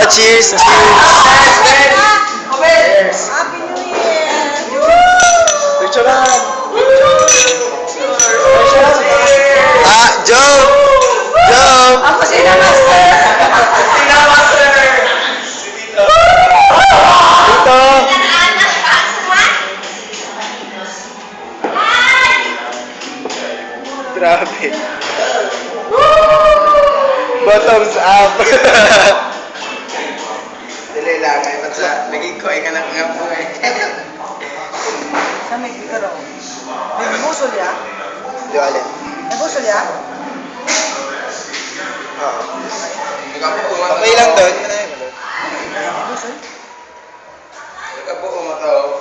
Oh, cheers! Cheers! Cheers! Happy New Year! Picturean! Ah, Job! Job! Ako si Master! Dito! Grabe. Bottoms up. Dili lang, ay basta naging ko ay kanak nga po eh. Sa may kikaro. May busol ya? Di alin. May busol ya? Oo. Nagapo Okay lang doon. May busol? Nagapo umataw.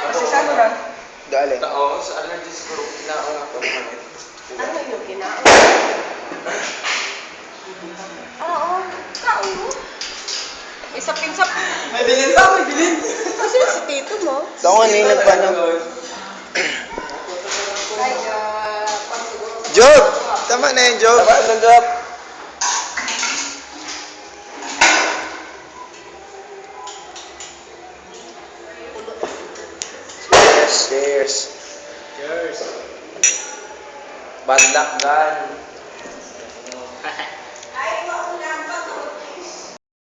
Kasi sa ano ron? Di alin. Tao sa allergies ko kinaon ako man. Ano yung kinaon? Oo. Kao. Isa pinsap. May bilin ba? May bilin. Kasi si tito mo. Daw nga ninag pa no. Ay, Job! Tama na yun, Job. Tama na, Job. Cheers! Cheers! Bandak gan.